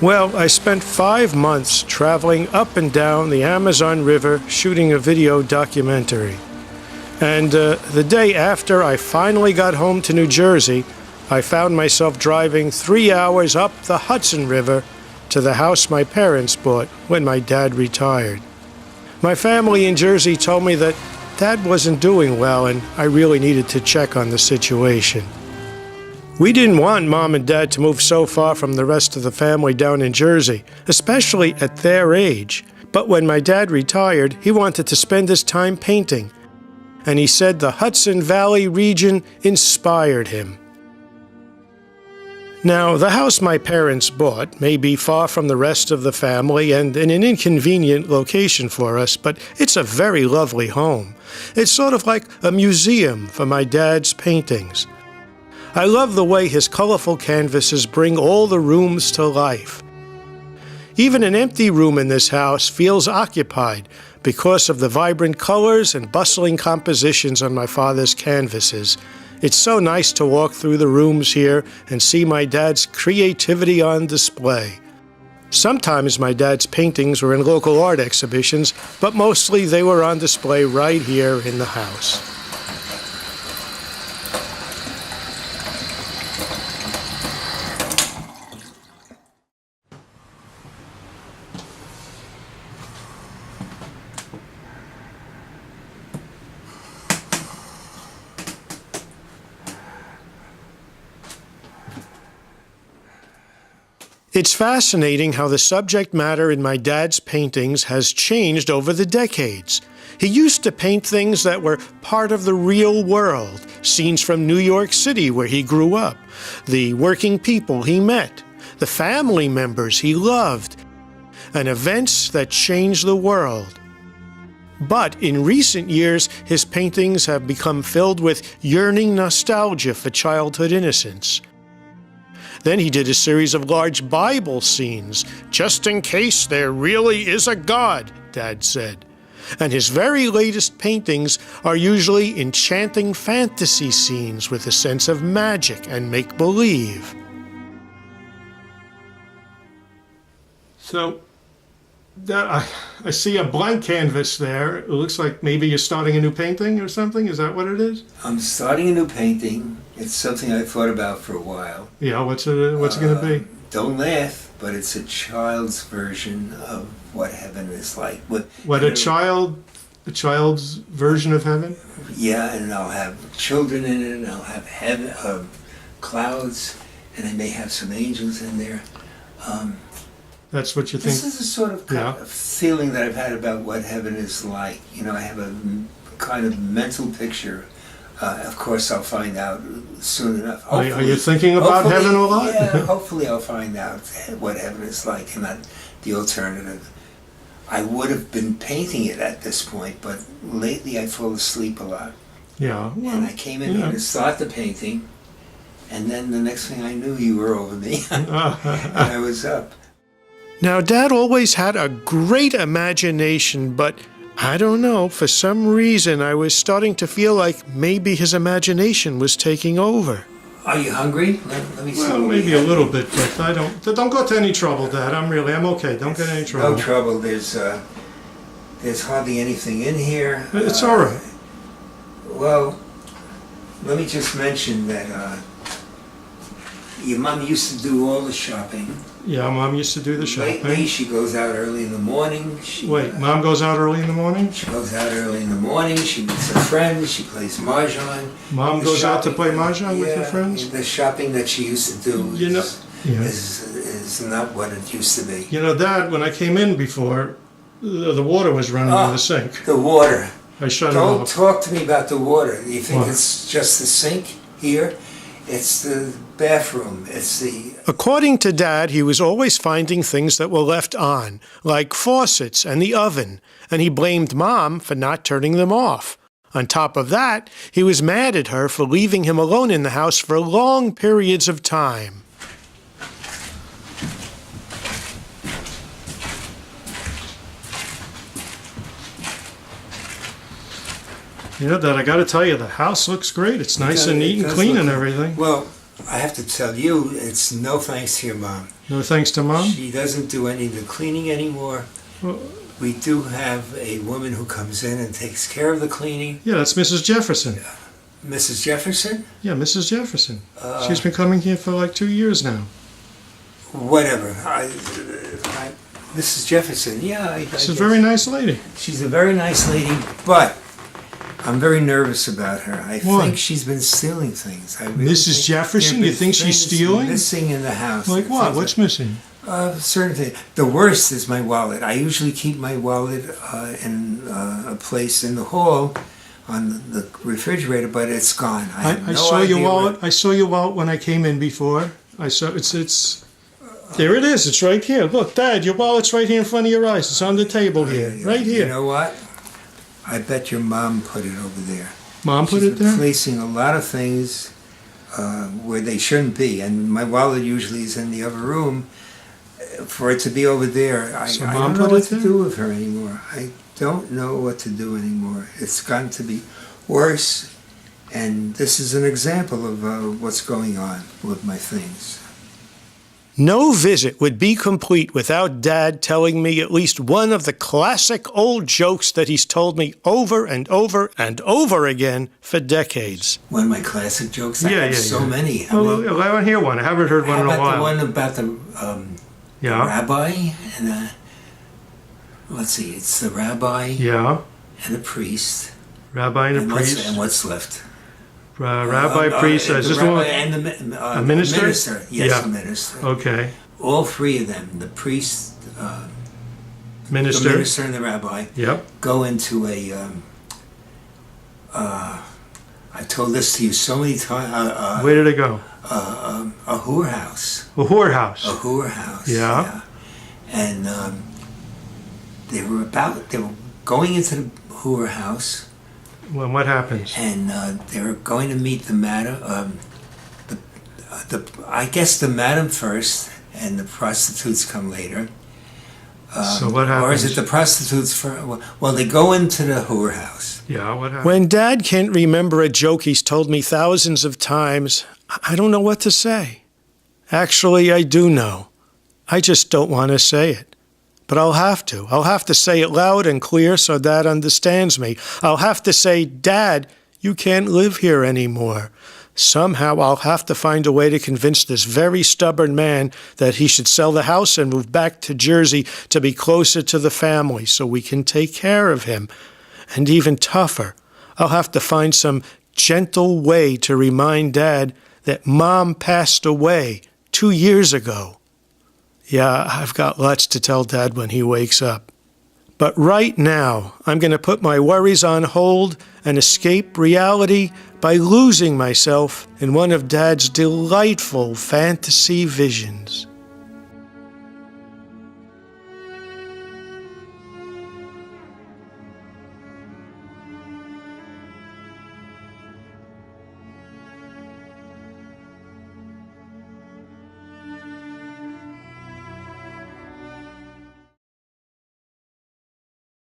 Well, I spent 5 months traveling up and down the Amazon River shooting a video documentary. And the day after I finally got home to New Jersey, I found myself driving 3 hours up the Hudson River to the house my parents bought when my dad retired. My family in Jersey told me that Dad wasn't doing well and I really needed to check on the situation. We didn't want Mom and Dad to move so far from the rest of the family down in Jersey, especially at their age. But when my dad retired, he wanted to spend his time painting, and he said the Hudson Valley region inspired him. Now, the house my parents bought may be far from the rest of the family and in an inconvenient location for us, but it's a very lovely home. It's sort of like a museum for my dad's paintings. I love the way his colorful canvases bring all the rooms to life. Even an empty room in this house feels occupied because of the vibrant colors and bustling compositions on my father's canvases. It's so nice to walk through the rooms here and see my dad's creativity on display. Sometimes my dad's paintings were in local art exhibitions, but mostly they were on display right here in the house. It's fascinating how the subject matter in my dad's paintings has changed over the decades. He used to paint things that were part of the real world, scenes from New York City where he grew up, the working people he met, the family members he loved, and events that changed the world. But in recent years, his paintings have become filled with yearning nostalgia for childhood innocence. Then he did a series of large Bible scenes, just in case there really is a God, Dad said. And his very latest paintings are usually enchanting fantasy scenes with a sense of magic and make-believe. So, I see a blank canvas there. It looks like maybe you're starting a new painting or something. Is that what it is? I'm starting a new painting. It's something I've thought about for a while. Yeah, what's it going to be? Don't laugh, but it's a child's version of what heaven is like. A child's version of heaven? Yeah, and I'll have children in it, and I'll have heaven, clouds, and I may have some angels in there. That's what you think? This is a sort of kind of feeling that I've had about what heaven is like. You know, I have a kind of mental picture. Of course, I'll find out soon enough. Are you thinking about heaven a lot? Yeah, hopefully I'll find out what heaven is like and not the alternative. I would have been painting it at this point, but lately I fall asleep a lot. Yeah. Well, and I came in here to start the painting, and then the next thing I knew, you were over me, and I was up. Now, Dad always had a great imagination, but I don't know, for some reason I was starting to feel like maybe his imagination was taking over. Are you hungry? Let me see. Well, maybe a little bit, but don't go to any trouble, Dad. I'm okay. Don't get any trouble. No trouble. There's hardly anything in here. It's all right. Well, let me just mention that your mom used to do all the shopping. Yeah, Mom used to do the shopping. Lately, she goes out early in the morning. Mom goes out early in the morning? She goes out early in the morning. She meets her friends. She plays mahjong. Mom goes out to play mahjong with her friends? The shopping that she used to do is not what it used to be. You know, Dad, when I came in before, the water was running in the sink. The water. I shut it off. Don't talk to me about the water. You think it's just the sink here? It's the bathroom. According to Dad, he was always finding things that were left on, like faucets and the oven, and he blamed Mom for not turning them off. On top of that, he was mad at her for leaving him alone in the house for long periods of time. You know, Dad, I got to tell you, the house looks great. It's nice and neat and clean and everything. Well, I have to tell you, it's no thanks to your mom. No thanks to Mom? She doesn't do any of the cleaning anymore. Well, We do have a woman who comes in and takes care of the cleaning. yeah, that's Mrs. Jefferson. Mrs. Jefferson? Yeah, Mrs. Jefferson. She's been coming here for like 2 years now. Whatever. Mrs. Jefferson, yeah. She's a very nice lady. She's a very nice lady, but I'm very nervous about her. I Why? think she's been stealing things. I really Mrs. think Jefferson? there You have think been she's things stealing? Missing in the house. Like what? Things What's missing? certain things. The worst is my wallet. I usually keep my wallet in a place in the hall on the refrigerator, but it's gone. I have I no saw your idea wallet. I saw your wallet when I came in before. I saw it's there it is. It's right here. Look, Dad, your wallet's right here in front of your eyes. It's on the table here. Right You here. know what? I bet your mom put it over there. Mom put She's it there? placing a lot of things where they shouldn't be, and my wallet usually is in the other room. For it to be over there, I So don't Mom know put what it to there? do with her anymore. I don't know what to do anymore. It's gotten to be worse, and this is an example of what's going on with my things. No visit would be complete without Dad telling me at least one of the classic old jokes that he's told me over and over and over again for decades. One of my classic jokes. I have so many. Well, I don't hear one. I haven't heard one How in a about while. the one about the Yeah. rabbi and let's see, it's the rabbi Yeah. and the priest. Rabbi and a And priest. what's left? Rabbi, priest. The Is this rabbi one? and the a minister? Minister. Yes, Yeah. the minister. Okay. All three of them, the priest, Minister. the minister, and the rabbi, Yep. go into a. I told this to you so many times. Where did it go? A whorehouse. A whorehouse. A whorehouse. Yeah. And they were going into the whorehouse. Well, what happens? And they were going to meet the madam. I guess the madam first, and the prostitutes come later. So what happens? Or is it the prostitutes first? Well, they go into the whorehouse. Yeah, what happens? When Dad can't remember a joke he's told me thousands of times, I don't know what to say. Actually, I do know. I just don't want to say it. But I'll have to. I'll have to say it loud and clear so Dad understands me. I'll have to say, Dad, you can't live here anymore. Somehow I'll have to find a way to convince this very stubborn man that he should sell the house and move back to Jersey to be closer to the family so we can take care of him. And even tougher, I'll have to find some gentle way to remind Dad that Mom passed away 2 years ago. Yeah, I've got lots to tell Dad when he wakes up. But right now, I'm going to put my worries on hold and escape reality by losing myself in one of Dad's delightful fantasy visions.